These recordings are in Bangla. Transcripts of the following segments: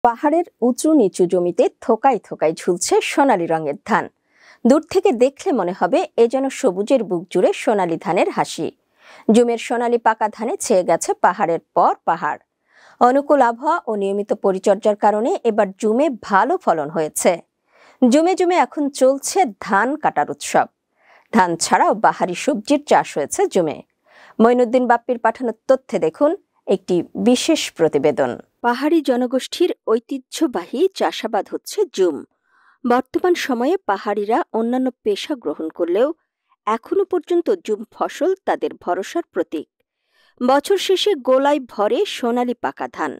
পাহাড়ের উঁচু নিচু জমিতে থোকায় থোকায় ঝুলছে সোনালী রঙের ধান। দূর থেকে দেখলে মনে হবে এ যেন সবুজের বুক জুড়ে সোনালী ধানের হাসি। জুমের সোনালী পাকা ধানে ছেয়ে গেছে পাহাড়ের পর পাহাড়। অনুকূল আবহাওয়া ও নিয়মিত পরিচর্যার কারণে এবার জুমে ভালো ফলন হয়েছে। জুমে জুমে এখন চলছে ধান কাটার উৎসব। ধান ছাড়াও বাহারি সবজির চাষ হয়েছে জুমে। মঈনুদ্দিন বাপ্পির পাঠানো তথ্যে দেখুন একটি বিশেষ প্রতিবেদন। পাহাড়ি জনগোষ্ঠীর ঐতিহ্যবাহী চাষাবাদ হচ্ছে জুম। বর্তমান সময়ে পাহাড়িরা অন্যান্য পেশা গ্রহণ করলেও এখনো পর্যন্ত জুম ফসল তাদের ভরসার প্রতীক। বছর শেষে গোলায় ভরে সোনালী পাকা ধান,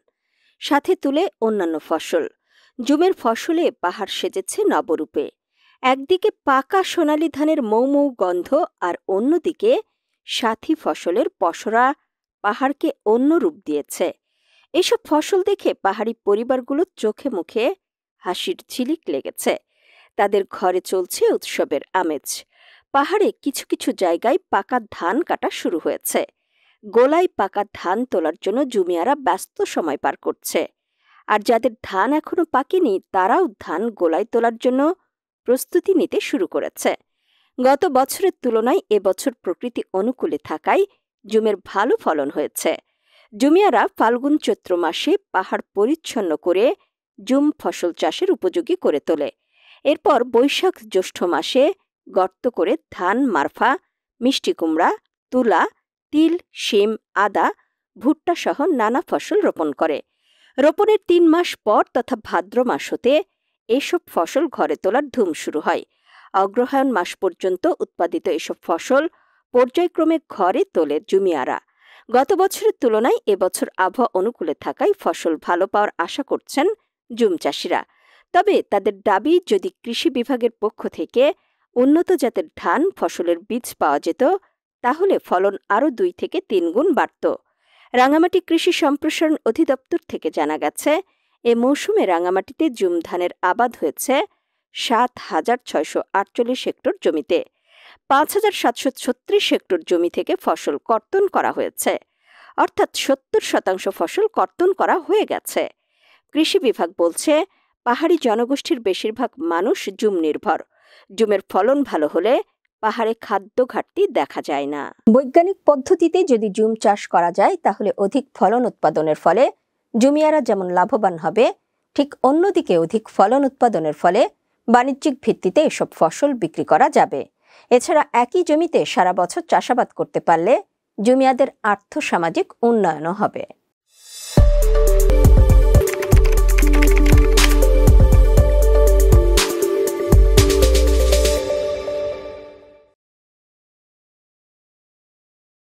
সাথে তুলে অন্যান্য ফসল। জুমের ফসলে পাহাড় সেজেছে নবরূপে। একদিকে পাকা সোনালী ধানের মৌ মৌ গন্ধ, আর অন্যদিকে সাথী ফসলের পসরা পাহাড়কে অন্য রূপ দিয়েছে। এসব ফসল দেখে পাহাড়ি পরিবারগুলোর চোখে মুখে হাসির ঝিলিক লেগেছে। তাদের ঘরে চলছে উৎসবের আমেজ। পাহাড়ে কিছু কিছু জায়গায় পাকা ধান কাটা শুরু হয়েছে। গোলায় পাকা ধান তোলার জন্য জুমিয়ারা ব্যস্ত সময় পার করছে। আর যাদের ধান এখনো পাকেনি তারাও ধান গোলায় তোলার জন্য প্রস্তুতি নিতে শুরু করেছে। গত বছরের তুলনায় এবছর প্রকৃতি অনুকূলে থাকায় জুমের ভালো ফলন হয়েছে। জুমিয়ারা ফাল্গুন চৈত্র মাসে পাহাড় পরিচ্ছন্ন করে জুম ফসল চাষের উপযোগী করে তোলে। এরপর বৈশাখ জ্যৈষ্ঠ মাসে গর্ত করে ধান, মারফা, মিষ্টি কুমড়া, তুলা, তিল, শিম, আদা, ভুট্টা সহ নানা ফসল রোপণ করে। রোপণের ৩ মাস পর তথা ভাদ্র মাস হতে এসব ফসল ঘরে তোলার ধুম শুরু হয়। অগ্রহায়ণ মাস পর্যন্ত উৎপাদিত এসব ফসল পর্যায়ক্রমে ঘরে তোলে জুমিয়ারা। গত বছরের তুলনায় এবছর আবহাওয়া অনুকূলে থাকায় ফসল ভালো পাওয়ার আশা করছেন জুম চাষিরা। তবে তাদের দাবি, যদি কৃষি বিভাগের পক্ষ থেকে উন্নত জাতের ধান ফসলের বীজ পাওয়া যেত তাহলে ফলন আরও 2 থেকে 3 গুণ বাড়ত। রাঙামাটি কৃষি সম্প্রসারণ অধিদপ্তর থেকে জানা গেছে, এ মৌসুমে রাঙামাটিতে জুম ধানের আবাদ হয়েছে 7,648 হেক্টর জমিতে। 5,736 হেক্টর জমি থেকে ফসল কর্তন করা হয়েছে, অর্থাৎ 70% ফসল কর্তন করা হয়ে গেছে। কৃষি বিভাগ বলছে, পাহাড়ি জনগোষ্ঠীর বেশিরভাগ মানুষ জুম নির্ভর। জুমের ফলন ভালো হলে পাহাড়ে খাদ্য ঘাটতি দেখা যায় না। বৈজ্ঞানিক পদ্ধতিতে যদি জুম চাষ করা যায় তাহলে অধিক ফলন উৎপাদনের ফলে জুমিয়ারা যেমন লাভবান হবে, ঠিক অন্যদিকে অধিক ফলন উৎপাদনের ফলে বাণিজ্যিক ভিত্তিতে এসব ফসল বিক্রি করা যাবে। এছাড়া একই জমিতে সারা বছর চাষাবাদ করতে পারলে জুমিয়াদের আর্থসামাজিক উন্নয়নও হবে।